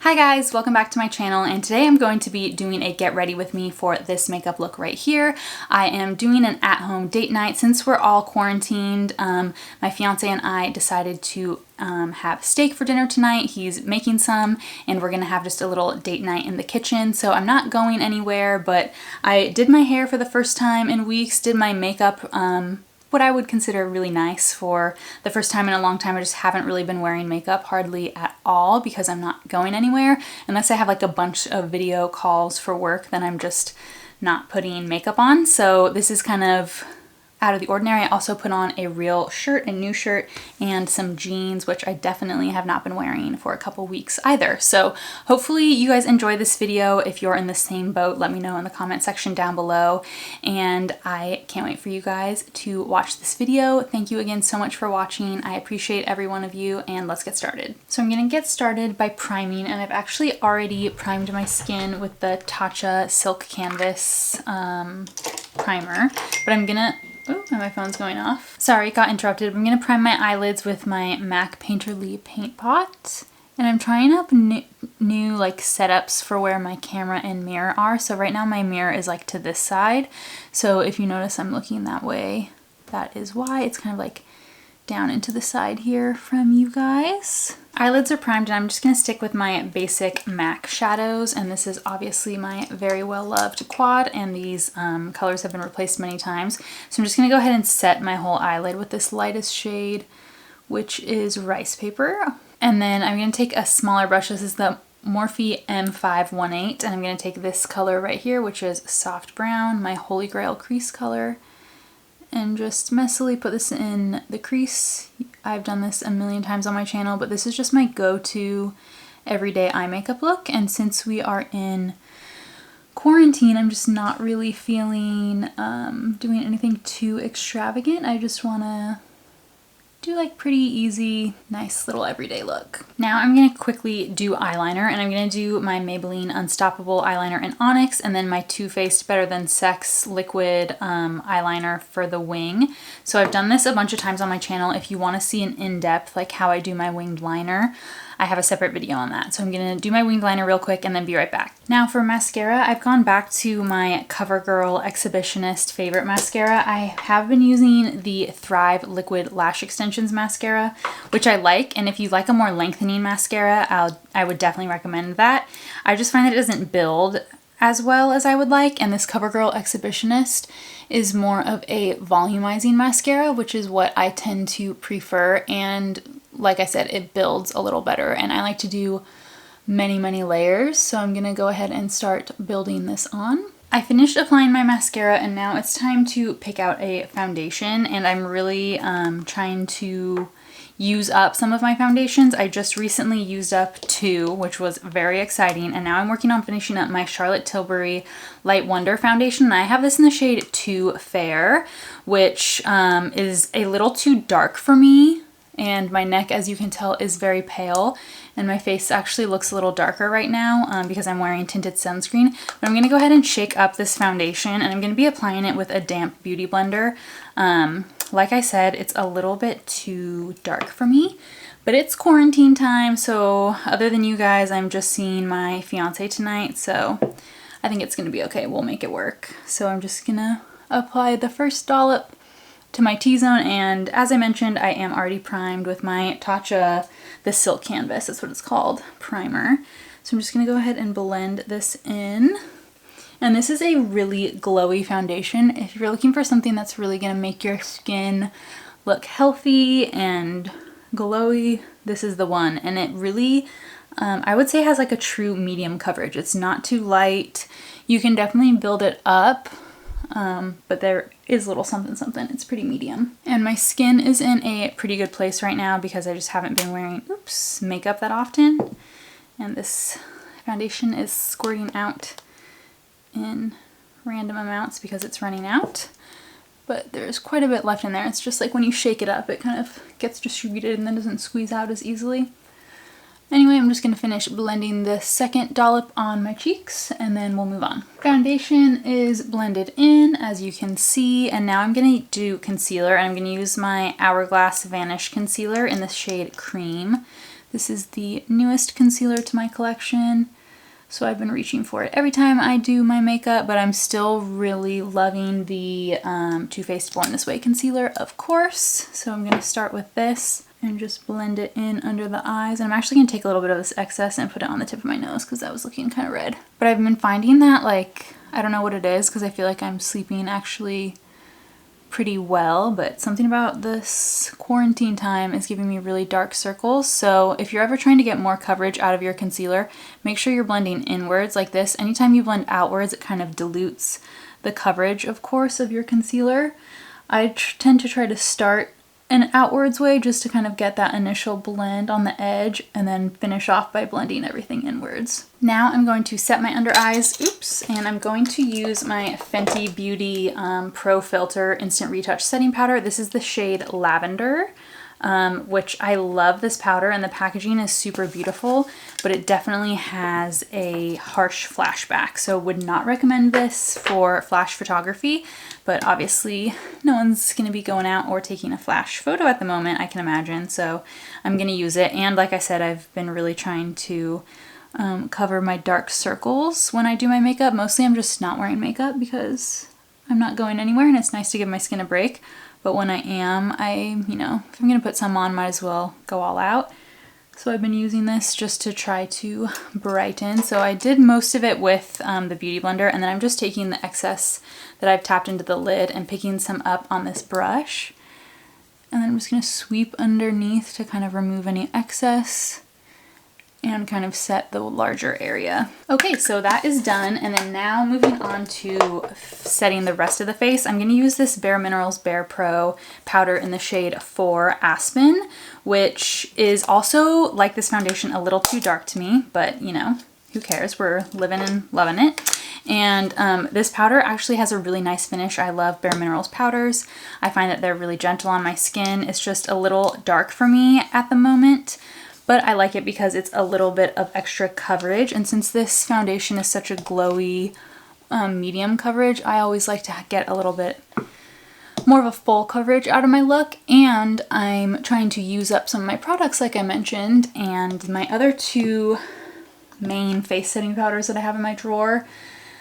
Hi guys, welcome back to my channel, and today I'm going to be doing a get ready with me for this makeup look right here. I am doing an at-home date night. Since we're all quarantined, my fiance and I decided to have steak for dinner tonight. He's making some, and we're gonna have just a little date night in the kitchen. So I'm not going anywhere, but I did my hair for the first time in weeks, did my makeup, what I would consider really nice for the first time in a long time. I just haven't really been wearing makeup hardly at all because I'm not going anywhere. Unless I have like a bunch of video calls for work, then I'm just not putting makeup on. So this is kind of out of the ordinary. I also put on a real shirt, a new shirt, and some jeans, which I definitely have not been wearing for a couple weeks either. So hopefully you guys enjoy this video. If you're in the same boat, let me know in the comment section down below. And I can't wait for you guys to watch this video. Thank you again so much for watching. I appreciate every one of you, and let's get started. So I'm gonna get started by priming, and I've actually already primed my skin with the Tatcha Silk Canvas primer, but I'm gonna oh, my phone's going off. Sorry, got interrupted. I'm going to prime my eyelids with my MAC Painterly Paint Pot. And I'm trying up new like setups for where my camera and mirror are. So right now my mirror is like to this side. So if you notice I'm looking that way, that is why. It's kind of like down into the side here from you guys. Eyelids are primed, and I'm just going to stick with my basic MAC shadows, and this is obviously my very well loved quad, and these colors have been replaced many times. So I'm just going to go ahead and set my whole eyelid with this lightest shade, which is Rice Paper. And then I'm going to take a smaller brush. This is the Morphe M518, and I'm going to take this color right here, which is Soft Brown, my Holy Grail crease color, and just messily put this in the crease. I've done this a million times on my channel, but this is just my go-to everyday eye makeup look. And since we are in quarantine, I'm just not really feeling doing anything too extravagant. I just want to do like pretty easy, nice little everyday look. Now I'm going to quickly do eyeliner, and I'm going to do my Maybelline Unstoppable eyeliner in Onyx, and then my Too Faced Better Than Sex liquid eyeliner for the wing. So I've done this a bunch of times on my channel. If you want to see an in-depth like how I do my winged liner, I have a separate video on that. So I'm going to do my winged liner real quick and then be right back. Now for mascara, I've gone back to my CoverGirl Exhibitionist favorite mascara. I have been using the Thrive Liquid Lash Extensions mascara, which I like. And if you like a more lengthening mascara, I would definitely recommend that. I just find that it doesn't build as well as I would like, and this CoverGirl Exhibitionist is more of a volumizing mascara, which is what I tend to prefer. And like I said, it builds a little better, and I like to do many layers, so I'm gonna go ahead and start building this on. I finished applying my mascara, and now it's time to pick out a foundation, and I'm really trying to use up some of my foundations. I just recently used up 2, which was very exciting, and now I'm working on finishing up my Charlotte Tilbury Light Wonder foundation, and I have this in the shade Too Fair, which is a little too dark for me. And my neck, as you can tell, is very pale, and my face actually looks a little darker right now because I'm wearing tinted sunscreen. But I'm going to go ahead and shake up this foundation, and I'm going to be applying it with a damp beauty blender. Like I said, it's a little bit too dark for me, but it's quarantine time, so other than you guys, I'm just seeing my fiance tonight, so I think it's going to be okay. We'll make it work. So I'm just going to apply the first dollop to my T-zone, and as I mentioned, I am already primed with my Tatcha, the Silk Canvas, that's what it's called, primer. So I'm just going to go ahead and blend this in. And this is a really glowy foundation. If you're looking for something that's really going to make your skin look healthy and glowy, this is the one. And it really, I would say, has like a true medium coverage. It's not too light. You can definitely build it up, but there is a little something. It's pretty medium. And my skin is in a pretty good place right now because I just haven't been wearing, makeup that often. And this foundation is squirting out in random amounts because it's running out. But there's quite a bit left in there. It's just like when you shake it up, it kind of gets distributed and then doesn't squeeze out as easily. Anyway, I'm just going to finish blending the second dollop on my cheeks, and then we'll move on. Foundation is blended in, as you can see, and now I'm going to do concealer, and I'm going to use my Hourglass Vanish concealer in the shade Cream. This is the newest concealer to my collection, so I've been reaching for it every time I do my makeup, but I'm still really loving the Too Faced Born This Way concealer, of course. So I'm going to start with this and just blend it in under the eyes. And I'm actually going to take a little bit of this excess and put it on the tip of my nose because that was looking kind of red. But I've been finding that, like, I don't know what it is because I feel like I'm sleeping actually pretty well, but something about this quarantine time is giving me really dark circles. So if you're ever trying to get more coverage out of your concealer, make sure you're blending inwards like this. Anytime you blend outwards, it kind of dilutes the coverage, of course, of your concealer. I tend to try to start an outwards way just to kind of get that initial blend on the edge and then finish off by blending everything inwards. Now I'm going to set my under eyes, and I'm going to use my Fenty Beauty Pro Filt'r Instant Retouch Setting Powder. This is the shade Lavender, which I love this powder, and the packaging is super beautiful, but it definitely has a harsh flashback, so would not recommend this for flash photography. But obviously no one's going to be going out or taking a flash photo at the moment, I can imagine, so I'm going to use it. And like I said, I've been really trying to cover my dark circles when I do my makeup. Mostly I'm just not wearing makeup because I'm not going anywhere and it's nice to give my skin a break. But when I am, you know, if I'm going to put some on, might as well go all out. So I've been using this just to try to brighten. So I did most of it with the Beauty Blender, and then I'm just taking the excess that I've tapped into the lid and picking some up on this brush. And then I'm just going to sweep underneath to kind of remove any excess and kind of set the larger area. Okay, so that is done. And then now moving on to setting the rest of the face, I'm gonna use this BareMinerals BarePro powder in the shade 4 Aspen, which is also, like this foundation, a little too dark to me, but you know, who cares? We're living and loving it. And this powder actually has a really nice finish. I love BareMinerals powders. I find that they're really gentle on my skin. It's just a little dark for me at the moment, but I like it because it's a little bit of extra coverage. And since this foundation is such a glowy medium coverage, I always like to get a little bit more of a full coverage out of my look. And I'm trying to use up some of my products like I mentioned, and my other two main face setting powders that I have in my drawer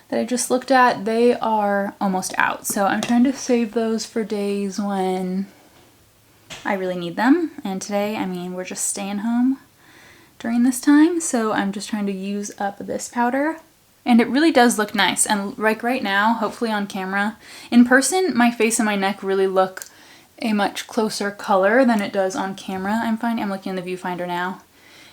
that I just looked at, they are almost out. So I'm trying to save those for days when I really need them. And today, I mean, we're just staying home during this time, so I'm just trying to use up this powder. And it really does look nice. And like right now, hopefully on camera, in person, my face and my neck really look a much closer color than it does on camera. I'm looking in the viewfinder now,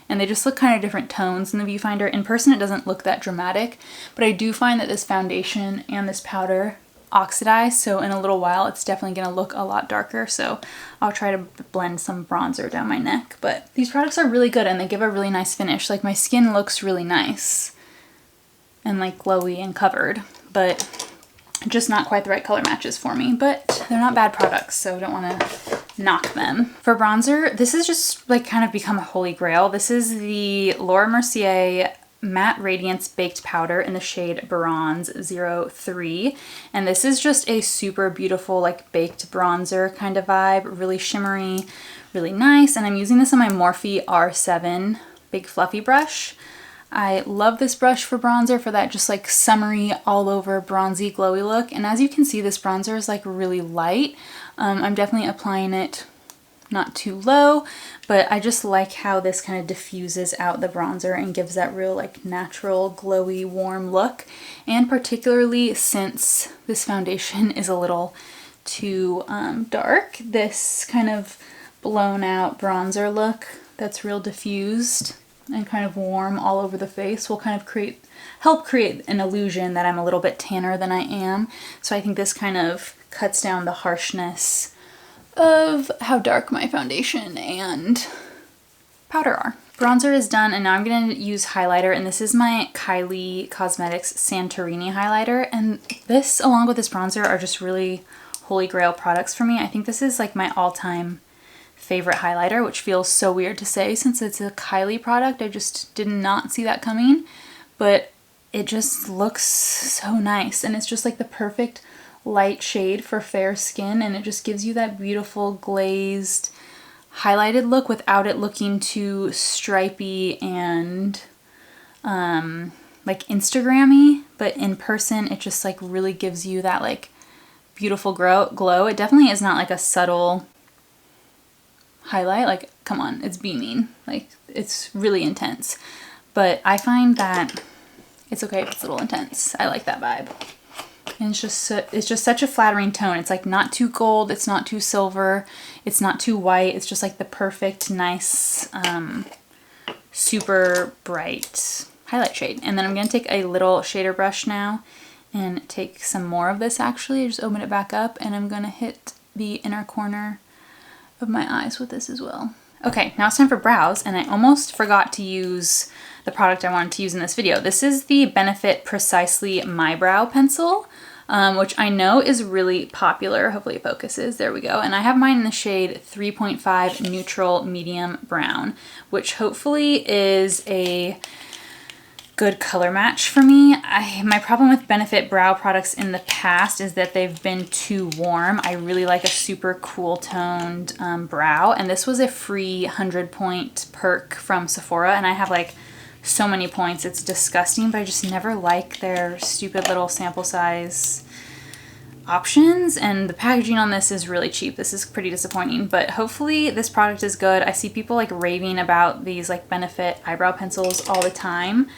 and they just look kind of different tones in the viewfinder. In person, it doesn't look that dramatic, but I do find that this foundation and this powder oxidize, so in a little while it's definitely going to look a lot darker. So I'll try to blend some bronzer down my neck. But these products are really good and they give a really nice finish. Like, my skin looks really nice and like glowy and covered, but just not quite the right color matches for me. But they're not bad products, so I don't want to knock them. For bronzer, this is just like kind of become a holy grail. This is the Laura Mercier Matte Radiance Baked Powder in the shade Bronze 03. And this is just a super beautiful, like, baked bronzer kind of vibe. Really shimmery, really nice. And I'm using this on my Morphe R7 big fluffy brush. I love this brush for bronzer, for that just like summery, all over bronzy, glowy look. And as you can see, this bronzer is like really light. I'm definitely applying it not too low, but I just like how this kind of diffuses out the bronzer and gives that real like natural, glowy, warm look. And particularly since this foundation is a little too dark, this kind of blown out bronzer look that's real diffused and kind of warm all over the face will kind of help create an illusion that I'm a little bit tanner than I am. So I think this kind of cuts down the harshness of how dark my foundation and powder are. Bronzer is done, and now I'm going to use highlighter, and this is my Kylie Cosmetics Santorini highlighter. And this, along with this bronzer, are just really holy grail products for me. I think this is like my all-time favorite highlighter, which feels so weird to say since it's a Kylie product. I just did not see that coming, but it just looks so nice, and it's just like the perfect light shade for fair skin, and it just gives you that beautiful glazed highlighted look without it looking too stripy and like Instagram-y, but in person it just like really gives you that like beautiful glow. It definitely is not like a subtle highlight. Like, come on, it's beaming. Like, it's really intense. But I find that it's okay if it's a little intense. I like that vibe. And it's just such a flattering tone. It's like not too gold, it's not too silver, it's not too white. It's just like the perfect, nice, super bright highlight shade. And then I'm gonna take a little shader brush now and take some more of this actually. Just open it back up and I'm gonna hit the inner corner of my eyes with this as well. Okay, now it's time for brows, and I almost forgot to use the product I wanted to use in this video. This is the Benefit Precisely My Brow Pencil, which I know is really popular. Hopefully it focuses. There we go. And I have mine in the shade 3.5 Neutral Medium Brown, which hopefully is a good color match for me. My problem with Benefit brow products in the past is that they've been too warm. I really like a super cool toned brow, and this was a free 100-point perk from Sephora, and I have like so many points. It's disgusting, but I just never like their stupid little sample size options, and the packaging on this is really cheap. This is pretty disappointing, but hopefully this product is good. I see people like raving about these like Benefit eyebrow pencils all the time.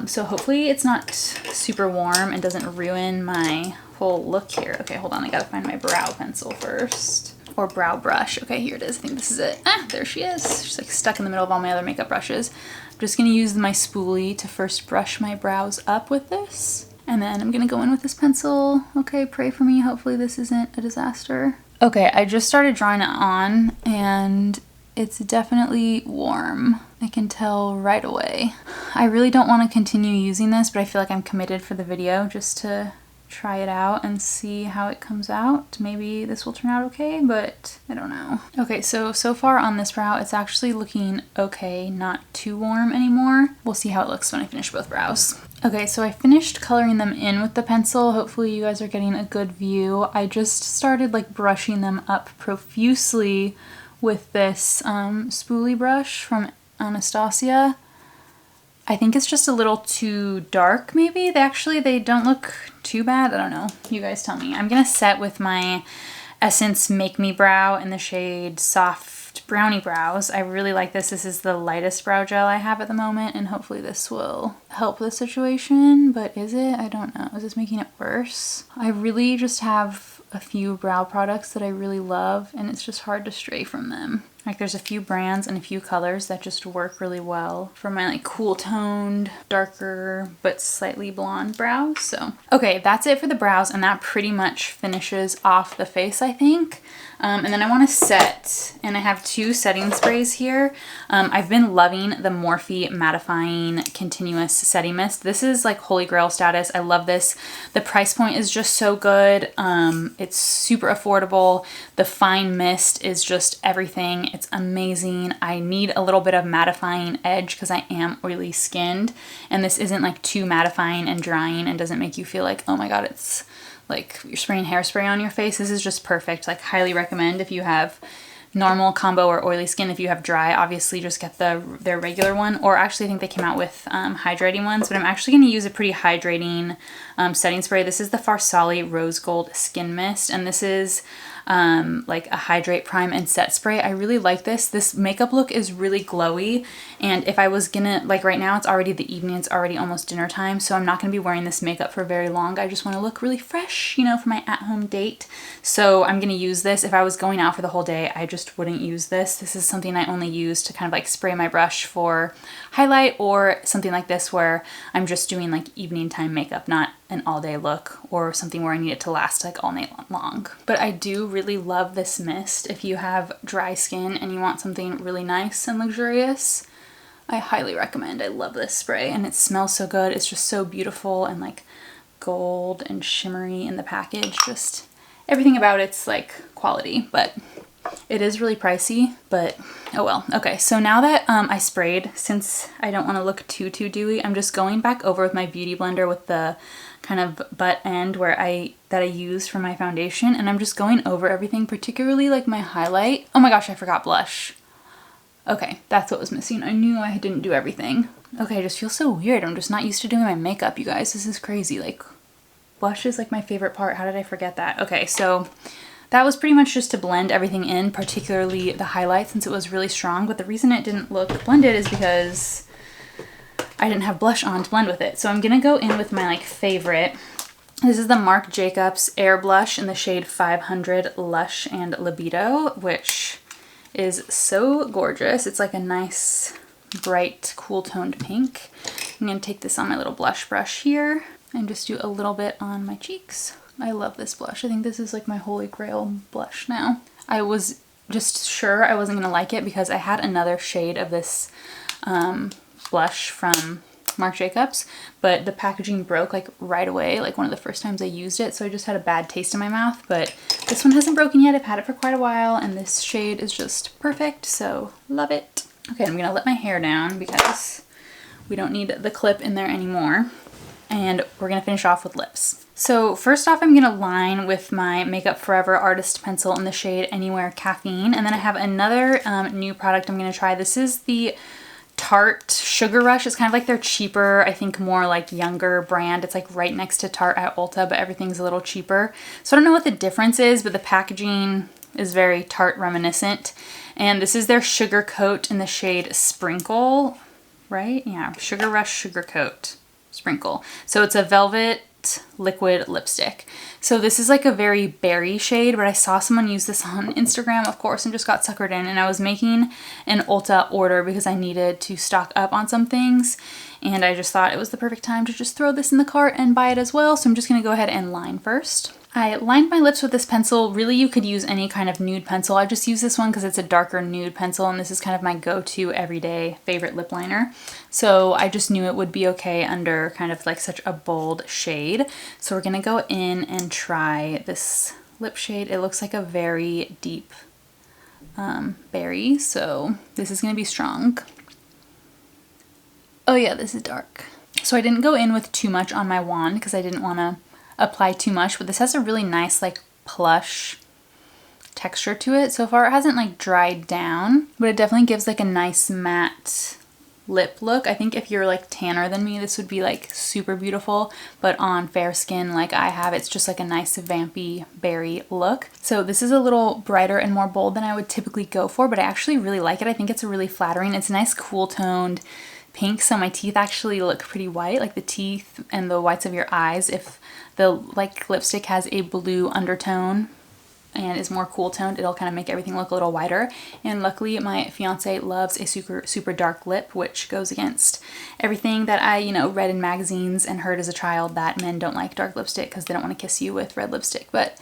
So hopefully it's not super warm and doesn't ruin my whole look here. Okay, hold on, I gotta find my brow pencil first. Or brow brush. Okay, here it is. I think this is it. Ah, there she is. She's like stuck in the middle of all my other makeup brushes. I'm just gonna use my spoolie to first brush my brows up with this. And then I'm gonna go in with this pencil. Okay, pray for me. Hopefully this isn't a disaster. Okay, I just started drawing it on and it's definitely warm. I can tell right away. I really don't want to continue using this, but I feel like I'm committed for the video just to try it out and see how it comes out. Maybe this will turn out okay, but I don't know. Okay, so far on this brow, it's actually looking okay, not too warm anymore. We'll see how it looks when I finish both brows. Okay, so I finished coloring them in with the pencil. Hopefully you guys are getting a good view. I just started like brushing them up profusely with this spoolie brush from Anastasia. I think it's just a little too dark maybe. They don't look too bad. I don't know. You guys tell me. I'm gonna set with my Essence Make Me Brow in the shade Soft Brownie Brows. I really like this. This is the lightest brow gel I have at the moment, and hopefully this will help the situation, but is it? I don't know. Is this making it worse? I really just have a few brow products that I really love, and it's just hard to stray from them. Like there's a few brands and a few colors that just work really well for my like cool toned, darker, but slightly blonde brows. So, okay, that's it for the brows, and that pretty much finishes off the face, I think. And then I want to set, and I have two setting sprays here. I've been loving the Morphe Mattifying Continuous Setting Mist. This is like holy grail status. I love this. The price point is just so good. It's super affordable. The fine mist is just everything. It's amazing. I need a little bit of mattifying edge because I am oily skinned, and this isn't like too mattifying and drying and doesn't make you feel like, oh my god, it's like you're spraying hairspray on your face. This is just perfect. Like, highly recommend if you have normal, combo, or oily skin. If you have dry, obviously just get their regular one, or actually I think they came out with hydrating ones, but I'm actually going to use a pretty hydrating setting spray. This is the Farsali Rose Gold Skin Mist, and this is like a hydrate, prime, and set spray. I really like this. This makeup look is really glowy, and if I was gonna, like right now it's already the evening, it's already almost dinner time, so I'm not gonna be wearing this makeup for very long. I just want to look really fresh, you know, for my at-home date. So I'm gonna use this. If I was going out for the whole day, I just wouldn't use this. This is something I only use to kind of like spray my brush for highlight, or something like this where I'm just doing like evening time makeup, not an all-day look, or something where I need it to last like all night long. But I do really love this mist. If you have dry skin and you want something really nice and luxurious, I highly recommend. I love this spray, and it smells so good. It's just so beautiful and like gold and shimmery in the package. Just everything about it's like quality. But It is really pricey, but oh well. Okay, so now that I sprayed, since I don't want to look too dewy, I'm just going back over with my beauty blender with the kind of butt end that I used for my foundation, and I'm just going over everything, particularly like my highlight. Oh my gosh, I forgot blush. Okay, that's what was missing. I knew I didn't do everything. Okay, I just feel so weird. I'm just not used to doing my makeup, you guys. This is crazy. Like, blush is like my favorite part. How did I forget that? Okay, so that was pretty much just to blend everything in, particularly the highlight, since it was really strong. But the reason it didn't look blended is because I didn't have blush on to blend with it. So I'm gonna go in with my like favorite. This is the Marc Jacobs Air Blush in the shade 500 Lush and Libido, which is so gorgeous. It's like a nice, bright, cool toned pink. I'm gonna take this on my little blush brush here and just do a little bit on my cheeks. I love this blush. I think this is like my holy grail blush now. I was just sure I wasn't gonna like it because I had another shade of this blush from Marc Jacobs, but the packaging broke like right away, like one of the first times I used it, so I just had a bad taste in my mouth. But this one hasn't broken yet. I've had it for quite a while, and this shade is just perfect, so love it. Okay, I'm gonna let my hair down because we don't need the clip in there anymore, and we're gonna finish off with lips. So first off, I'm gonna line with my Makeup Forever Artist Pencil in the shade Anywhere Caffeine, and then I have another new product I'm gonna try. This is the Tarte Sugar Rush. It's kind of like their cheaper, I think more like younger brand. It's like right next to Tarte at Ulta, but everything's a little cheaper. So I don't know what the difference is, but the packaging is very Tarte reminiscent. And this is their Sugar Coat in the shade Sprinkle, right? Yeah, Sugar Rush Sugar Coat Sprinkle. So it's a velvet liquid lipstick. So this is like a very berry shade, but I saw someone use this on Instagram, of course, and just got suckered in. And I was making an Ulta order because I needed to stock up on some things, and I just thought it was the perfect time to just throw this in the cart and buy it as well. So I'm just gonna go ahead and line first. I lined my lips with this pencil. Really, you could use any kind of nude pencil. I just use this one because it's a darker nude pencil, and this is kind of my go-to everyday favorite lip liner. So I just knew it would be okay under kind of like such a bold shade. So we're gonna go in and try this lip shade. It looks like a very deep berry, so this is gonna be strong. Oh yeah, this is dark. So I didn't go in with too much on my wand because I didn't want to apply too much, but this has a really nice like plush texture to it. So far it hasn't like dried down, but it definitely gives like a nice matte lip look. I think if you're like tanner than me, this would be like super beautiful, but on fair skin like I have, it's just like a nice vampy berry look. So this is a little brighter and more bold than I would typically go for, but I actually really like it. I think it's a really flattering. It's a nice cool toned pink, so my teeth actually look pretty white, like the teeth and the whites of your eyes. If the like lipstick has a blue undertone and is more cool toned, it'll kind of make everything look a little whiter. And luckily my fiance loves a super dark lip, which goes against everything that I, you know, read in magazines and heard as a child, that men don't like dark lipstick because they don't want to kiss you with red lipstick. But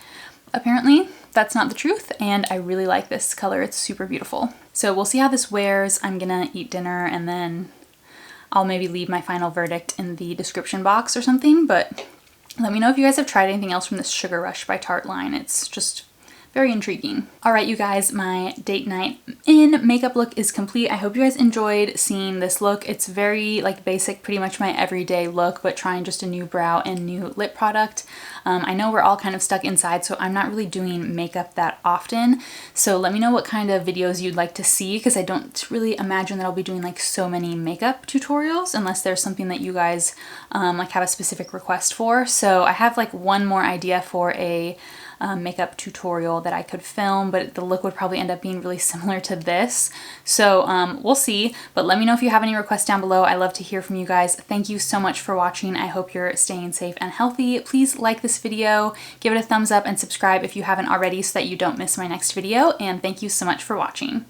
apparently that's not the truth, and I really like this color. It's super beautiful. So we'll see how this wears. I'm gonna eat dinner and then I'll maybe leave my final verdict in the description box or something, but let me know if you guys have tried anything else from this Sugar Rush by Tarte line. It's just very intriguing. All right, you guys, my date night in makeup look is complete. I hope you guys enjoyed seeing this look. It's very like basic, pretty much my everyday look, but trying just a new brow and new lip product. I know we're all kind of stuck inside, so I'm not really doing makeup that often. So let me know what kind of videos you'd like to see, because I don't really imagine that I'll be doing like so many makeup tutorials unless there's something that you guys like have a specific request for. So I have like one more idea for a makeup tutorial that I could film, but the look would probably end up being really similar to this. So we'll see, but let me know if you have any requests down below. I love to hear from you guys. Thank you so much for watching. I hope you're staying safe and healthy. Please like this video, give it a thumbs up, and subscribe if you haven't already so that you don't miss my next video. And thank you so much for watching.